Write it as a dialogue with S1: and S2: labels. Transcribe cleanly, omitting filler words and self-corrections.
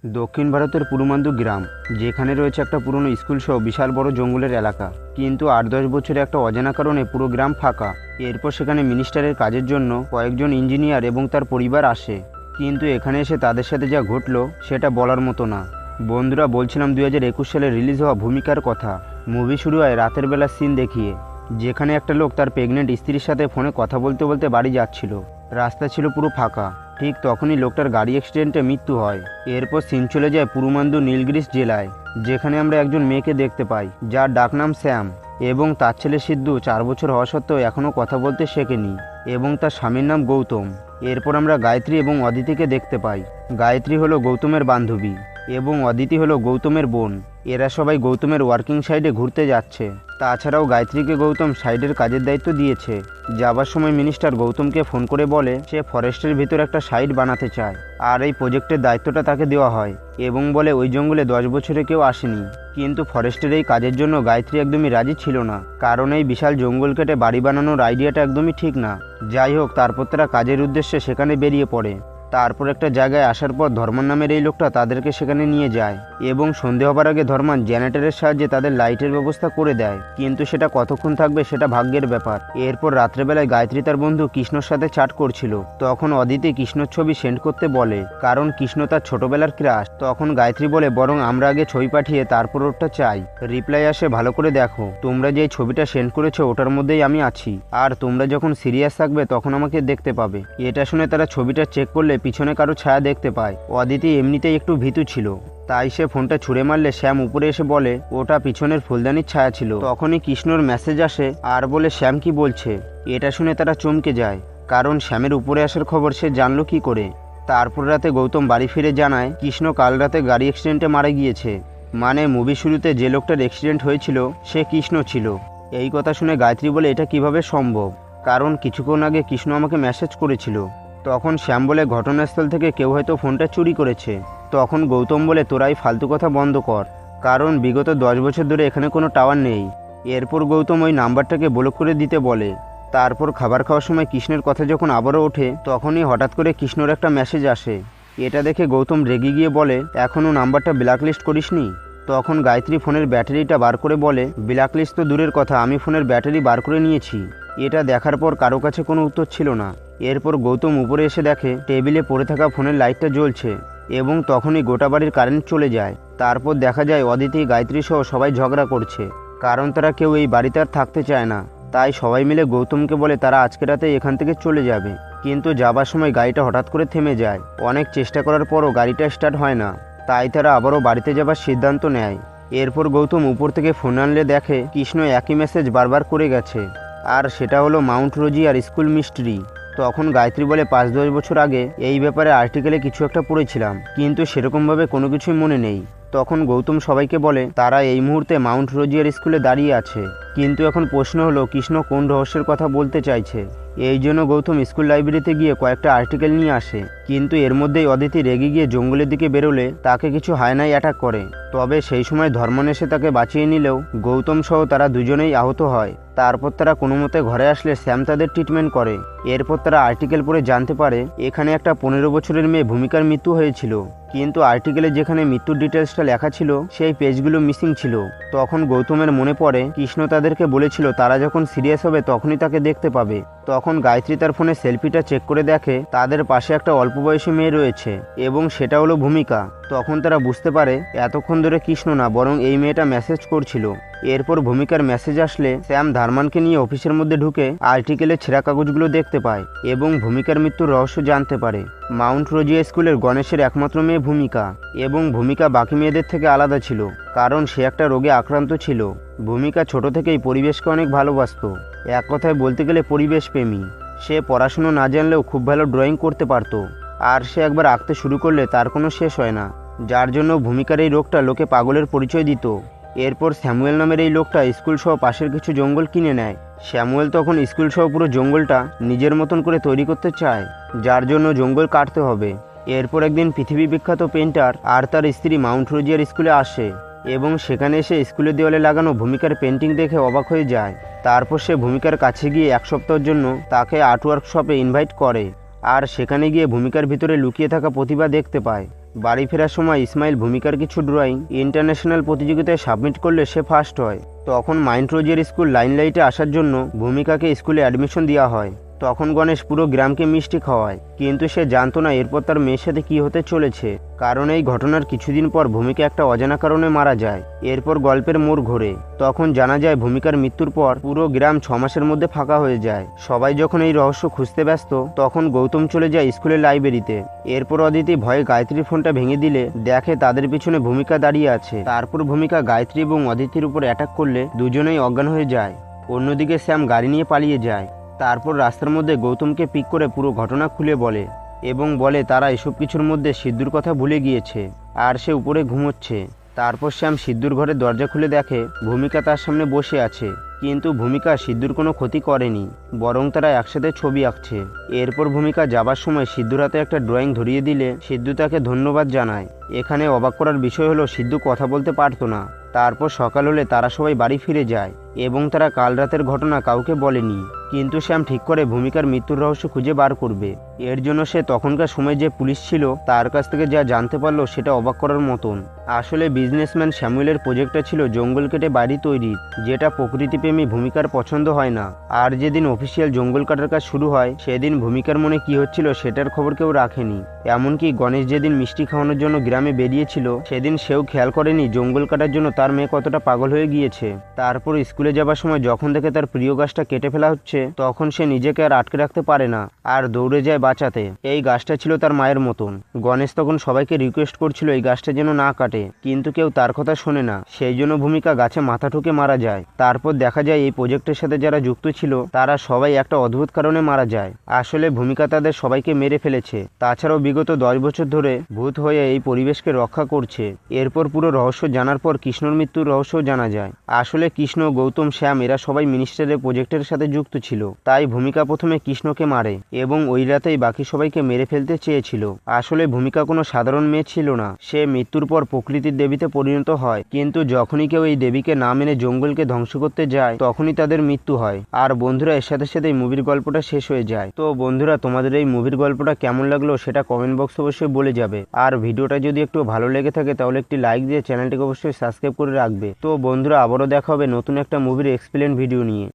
S1: দক্ষিণ ভারতের পুরুমান্দু গ্রাম, যেখানে রয়েছে একটা পুরনো স্কুল সহ বিশাল বড় জঙ্গলের এলাকা। কিন্তু 8-10 বছরে একটা অজানা কারণে পুরো গ্রাম ফাঁকা। এরপর সেখানে মিনিস্টারের কাজের জন্য কয়েকজন ইঞ্জিনিয়ার এবং তার পরিবার আসে। কিন্তু এখানে এসে তাদের সাথে যা ঘটলো সেটা বলার মতো না। বন্ধুরা, বলছিলাম 2021 সালে রিলিজ হওয়া ভূমিকার কথা। মুভি শুরু হয় রাতের বেলা সিন দেখিয়ে, যেখানে একটা লোক তার প্রেগনেন্ট স্ত্রীর সাথে ফোনে কথা বলতে বলতে বাড়ি যাচ্ছিল। রাস্তা ছিল পুরো ফাঁকা। ঠিক তখনই লোকটার গাড়ি অ্যাক্সিডেন্টে মৃত্যু হয়। এরপর সিন চলে যায় পুরুমান্দু নীলগিরিস জেলায়, যেখানে আমরা একজন মেয়েকে দেখতে পাই যার ডাকনাম শ্যাম, এবং তার ছেলে সিদ্ধু 4 বছর হওয়া সত্ত্বেও এখনও কথা বলতে শেখেনি, এবং তার স্বামীর নাম গৌতম। এরপর আমরা গায়ত্রী এবং অদিতিকে দেখতে পাই। গায়ত্রী হলো গৌতমের বান্ধবী এবং অদিতি হলো গৌতমের বোন। এরা সবাই গৌতমের ওয়ার্কিং সাইডে ঘুরতে যাচ্ছে। তাছাড়াও গায়ত্রীকে গৌতম সাইডের কাজের দায়িত্ব দিয়েছে। যাবার সময় মিনিস্টার গৌতমকে ফোন করে বলে সে ফরেস্টের ভিতর একটা সাইড বানাতে চায়, আর এই প্রজেক্টের দায়িত্বটা তাকে দেওয়া হয়, এবং বলে ওই জঙ্গলে 10 বছরে কেউ আসেনি। কিন্তু ফরেস্টের এই কাজের জন্য গায়ত্রী একদমই রাজি ছিল না, কারণ এই বিশাল জঙ্গল কেটে বাড়ি বানানোর আইডিয়াটা একদমই ঠিক না। যাই হোক, তারপর তারা কাজের উদ্দেশ্যে সেখানে বেরিয়ে পড়ে। তারপর একটা জায়গায় আসার পর ধর্মান নামের এই লোকটা তাদেরকে সেখানে নিয়ে যায়, এবং সন্ধে হবার আগে ধর্মান জেনারেটরের সাহায্যে তাদের লাইটের ব্যবস্থা করে দেয়। কিন্তু সেটা কতক্ষণ থাকবে সেটা ভাগ্যের ব্যাপার। এরপর রাত্রেবেলায় গায়ত্রী তার বন্ধু কৃষ্ণর সাথে চ্যাট করছিল। তখন অদিতি কৃষ্ণর ছবি সেন্ড করতে বলে, কারণ কৃষ্ণ তার ছোটবেলার ক্রাশ। তখন গায়ত্রী বলে বরং আমরা আগে ছবি পাঠিয়ে তারপর ওটা চাই। রিপ্লাই আসে, ভালো করে দেখো, তোমরা যে ছবিটা সেন্ড করেছো ওটার মধ্যেই আমি আছি, আর তোমরা যখন সিরিয়াস থাকবে তখন আমাকে দেখতে পাবে। এটা শুনে তারা ছবিটা চেক করলে পিছনে কারো ছায়া দেখতে পায়। অদিতি এমনিতেই একটু ভীতু ছিল, তাই সে ফোনটা ছুঁড়ে মারলে শ্যাম উপরে এসে বলে ওটা পিছনের ফুলদানির ছায়া ছিল। তখনই কৃষ্ণর মেসেজ আসে আর বলে শ্যাম কি বলছে। এটা শুনে তারা চমকে যায়, কারণ শ্যামের উপরে আসার খবর সে জানলো কি করে। তারপর রাতে গৌতম বাড়ি ফিরে জানায় কৃষ্ণ কাল রাতে গাড়ি অ্যাক্সিডেন্টে মারা গিয়েছে। মানে মুভি শুরুতে যে লোকটার অ্যাক্সিডেন্ট হয়েছিল সে কৃষ্ণ ছিল। এই কথা শুনে গায়ত্রী বলে এটা কিভাবে সম্ভব, কারণ কিছুক্ষণ আগে কৃষ্ণ আমাকে মেসেজ করেছিল। তখন শ্যাম বলে ঘটনাস্থল থেকে কেউ হয়তো ফোনটা চুরি করেছে। তখন গৌতম বলে তোরাই ফালতু কথা বন্ধ কর, কারণ বিগত 10 বছর ধরে এখানে কোনো টাওয়ার নেই। এরপর গৌতম ওই নাম্বারটাকে ব্লক করে দিতে বলে। তারপর খাবার খাওয়ার সময় কৃষ্ণের কথা যখন আবারও ওঠে, তখনই হঠাৎ করে কৃষ্ণর একটা মেসেজ আসে। এটা দেখে গৌতম রেগে গিয়ে বলে এখনও নাম্বারটা ব্ল্যাকলিস্ট করিসনি। তখন গায়ত্রী ফোনের ব্যাটারিটা বার করে বলে ব্ল্যাকলিস্ট তো দূরের কথা, আমি ফোনের ব্যাটারি বার করে নিয়েছি। এটা দেখার পর কারো কাছে কোনো উত্তর ছিল না। এরপর গৌতম উপরে এসে দেখে টেবিলে পড়ে থাকা ফোনের লাইটটা জ্বলছে, এবং তখনই গোটা বাড়ির কারেন্ট চলে যায়। তারপর দেখা যায় অদিতি, গায়ত্রী সহ সবাই ঝগড়া করছে, কারণ তারা কেউ এই বাড়িতে আর থাকতে চায় না। তাই সবাই মিলে গৌতমকে বলে তারা আজকে রাতে এখান থেকে চলে যাবে। কিন্তু যাবার সময় গাড়িটা হঠাৎ করে থেমে যায়। অনেক চেষ্টা করার পরও গাড়িটা স্টার্ট হয় না, তাই তারা আবারও বাড়িতে যাবার সিদ্ধান্ত নেয়। এরপর গৌতম উপর থেকে ফোন আনলে দেখে কৃষ্ণ একই মেসেজ বারবার করে গেছে, আর সেটা হলো মাউন্ট রোজি আর স্কুল মিস্ট্রি। তখন গায়ত্রী বলে 5-10 বছর আগে এই ব্যাপারে আর্টিকেলে কিছু একটা পড়েছিলাম, কিন্তু সেরকমভাবে কোনো কিছুই মনে নেই। তখন গৌতম সবাইকে বলে তারা এই মুহূর্তে মাউন্ট রোজিয়ার স্কুলে দাঁড়িয়ে আছে, কিন্তু এখন প্রশ্ন হলো কৃষ্ণ কোন রহস্যের কথা বলতে চাইছে। এই জন্য গৌতম স্কুল লাইব্রেরিতে গিয়ে কয়েকটা আর্টিকেল নিয়ে আসে। কিন্তু এর মধ্যেই অদিতি রেগে গিয়ে জঙ্গলের দিকে বেরোলে তাকে কিছু হায়নাই অ্যাটাক করে। তবে সেই সময় ধর্মন এসে তাকে বাঁচিয়ে নিলেও গৌতম সহ তারা দুজনেই আহত হয়। তারপর তারা কোনো মতে ঘরে আসলে শ্যাম তাদের ট্রিটমেন্ট করে। এরপর তারা আর্টিকেল পড়ে জানতে পারে এখানে একটা 15 বছরের মেয়ে ভূমিকার মৃত্যু হয়েছিল, কিন্তু আর্টিকেলে যেখানে মৃত্যুর ডিটেলসটা লেখা ছিল সেই পেজগুলো মিসিং ছিল। তখন গৌতমের মনে পড়ে কৃষ্ণ তাদেরকে বলেছিল তারা যখন সিরিয়াস হবে তখনই তাকে দেখতে পাবে। তখন গায়ত্রী তার ফোনে সেলফিটা চেক করে দেখে তাদের পাশে একটা অল্প বয়সী মেয়ে রয়েছে, এবং সেটা হলো ভূমিকা। তখন তারা বুঝতে পারে এতক্ষণ ধরে কৃষ্ণ না, বরং এই মেয়েটা মেসেজ করছিল। এরপর ভূমিকার মেসেজ আসলে শ্যাম ধারমানকে নিয়ে অফিসের মধ্যে ঢুকে আর্টিকেলের ছেঁড়া কাগজগুলো দেখতে পায় এবং ভূমিকার মৃত্যুর রহস্য জানতে পারে। মাউন্ট রোজিয়া স্কুলের গণেশের একমাত্র মেয়ে ভূমিকা, এবং ভূমিকা বাকি মেয়েদের থেকে আলাদা ছিল, কারণ সে একটা রোগে আক্রান্ত ছিল। ভূমিকা ছোট থেকেই পরিবেশকে অনেক ভালোবাসত, এক কথায় বলতে গেলে পরিবেশ প্রেমী। সে পড়াশুনো না জানলেও খুব ভালো ড্রয়িং করতে পারত, আর সে একবার আঁকতে শুরু করলে তার কোনো শেষ হয় না, যার জন্য ভূমিকার এই রোগটা লোকে পাগলের পরিচয় দিত। এরপর স্যামুয়েল নামের এই লোকটা স্কুল সহ পাশের কিছু জঙ্গল কিনে নেয়। স্যামুয়েল তখন স্কুল সহ পুরো জঙ্গলটা নিজের মতন করে তৈরি করতে চায়, যার জন্য জঙ্গল কাটতে হবে। এরপর একদিন পৃথিবী বিখ্যাত পেন্টার আর তার স্ত্রী মাউন্ট রোজিয়ার স্কুলে আসে, এবং সেখানে এসে স্কুলের দেওয়ালে লাগানো ভূমিকার পেন্টিং দেখে অবাক হয়ে যায়। তারপর সে ভূমিকার কাছে গিয়ে 1 সপ্তাহের জন্য তাকে আর্ট ওয়ার্কশপে ইনভাইট করে, আর সেখানে গিয়ে ভূমিকার ভিতরে লুকিয়ে থাকা প্রতিভা দেখতে পায়। বাড়ি ফেরার সময় ইসমাইল ভূমিকার কিছু ড্রয়িং ইন্টারন্যাশনাল প্রতিযোগিতায় সাবমিট করলে সে ফার্স্ট হয়। তখন মাইন্ড রোজের স্কুল লাইমলাইটে আসার জন্য ভূমিকাকে স্কুলে অ্যাডমিশন দেওয়া হয়। তখন গণেশ পুরো গ্রামকে মিষ্টি খাওয়ায়, কিন্তু সে জানতো না এরপর তার মেয়ের সাথে কি হতে চলেছে। কারণ এই ঘটনার কিছুদিন পর ভূমিকা একটা অজানা কারণে মারা যায়। এরপর গল্পের মোড় ঘোরে। তখন জানা যায় ভূমিকার মৃত্যুর পর পুরো গ্রাম 6 মাসের মধ্যে ফাঁকা হয়ে যায়। সবাই যখন এই রহস্য খুঁজতে ব্যস্ত, তখন গৌতম চলে যায় স্কুলের লাইব্রেরিতে। এরপর অদিতি ভয়ে গায়ত্রীর ফোনটা ভেঙে দিলে দেখে তাদের পিছনে ভূমিকা দাঁড়িয়ে আছে। তারপর ভূমিকা গায়ত্রী এবং অদিতির উপর অ্যাটাক করলে দুজনেই অজ্ঞান হয়ে যায়। অন্যদিকে শ্যাম গাড়ি নিয়ে পালিয়ে যায়। তারপর রাস্তার মধ্যে গৌতমকে পিক করে পুরো ঘটনা খুলে বলে এবং বলে তারা এসব কিছুর মধ্যে সিদ্ধুর কথা ভুলে গিয়েছে আর সে উপরে ঘুমোচ্ছে। তারপর শ্যাম সিদ্ধুর ঘরের দরজা খুলে দেখে ভূমিকা তার সামনে বসে আছে, কিন্তু ভূমিকা সিদ্ধুর কোনো ক্ষতি করেনি, বরং তারা একসাথে ছবি আঁকছে। এরপর ভূমিকা যাবার সময় সিদ্ধুর হাতে একটা ড্রয়িং ধরিয়ে দিলে সিদ্ধু তাকে ধন্যবাদ জানায়। এখানে অবাক করার বিষয় হলো সিদ্ধু কথা বলতে পারতো না। তারপর সকাল হলে তারা সবাই বাড়ি ফিরে যায় এবং তারা কাল রাতের ঘটনা কাউকে বলেনি। কিন্তু শ্যাম ঠিক করে ভূমিকার মৃত্যুর রহস্য খুঁজে বার করবে। এর জন্য সে তখনকার সময় যে পুলিশ ছিল তার কাছ থেকে যা জানতে পারলো সেটা অবাক করার মতন। আসলে বিজনেসম্যান স্যামুয়েলের প্রজেক্টটা ছিল জঙ্গল কেটে বাড়ি তৈরি, যেটা প্রকৃতিপ্রেমী ভূমিকার পছন্দ হয় না। আর যেদিন অফিসিয়াল জঙ্গল কাটার কাজ শুরু হয় সেদিন ভূমিকার মনে কি হচ্ছিল সেটার খবর কেউ রাখেনি। এমনকি গণেশ যেদিন মিষ্টি খাওয়ানোর জন্য গ্রামে বেরিয়েছিল সেদিন সেও খেয়াল করেনি জঙ্গল কাটার জন্য তার মেয়ে কতটা পাগল হয়ে গিয়েছে। তারপর স্কুলে যাবার সময় যখন দেখে তার প্রিয় গাছটা কেটে ফেলা হচ্ছে, তখন সে নিজেকে আর আটকে রাখতে পারে না আর দৌড়ে যায় বাঁচাতে। এই গাছটা ছিল তার মায়ের মতন। গণেশ তখন সবাইকে রিকোয়েস্ট করছিল এই গাছটা যেন না কাটে, কিন্তু কেউ তার কথা শোনে না। সেই জন্য ভূমিকা গাছে মাথা ঠুকে মারা যায়। তারপর দেখা যায় এই প্রজেক্টের সাথে যারা যুক্ত ছিল তারা সবাই একটা অদ্ভুত কারণে মারা যায়। আসলে ভূমিকা তাদের সবাইকে মেরে ফেলেছে। তাছাড়াও বিগত 10 বছর ধরে ভূত হয়ে এই পরিবেশকে রক্ষা করছে। এরপর পুরো রহস্য জানার পর কৃষ্ণর মৃত্যুর রহস্য জানা যায়। আসলে কৃষ্ণ, গৌতম, শ্যাম এরা সবাই মিনিস্টারের প্রজেক্টের সাথে যুক্ত ছিল। তাই ভূমিকা প্রথমে কৃষ্ণকে মারে এবং ওই রাতেই বাকি সবাইকে মেরে ফেলতে চেয়েছিল। আসলে ভূমিকা কোনো সাধারণ মেয়ে ছিল না। সে মৃত্যুর পর প্রকৃতির দেবীতে পরিণত হয়, কিন্তু যখনই কেউ এই দেবীকে না মেনে জঙ্গলকে ধ্বংস করতে যায় তখনই তাদের মৃত্যু হয়। আর বন্ধুরা, এর সাথে সাথে মুভির গল্পটা শেষ হয়ে যায়। তো বন্ধুরা, তোমাদের এই মুভির গল্পটা কেমন লাগলো সেটা কমেন্ট বক্স অবশ্যই বলে যাবে। আর ভিডিওটা যদি একটু ভালো লেগে থাকে তাহলে একটি লাইক দিয়ে চ্যানেলটিকে অবশ্যই সাবস্ক্রাইব করে রাখবে। তো বন্ধুরা, আবারও দেখা হবে নতুন একটা মুভির এক্সপ্লেন ভিডিও নিয়ে।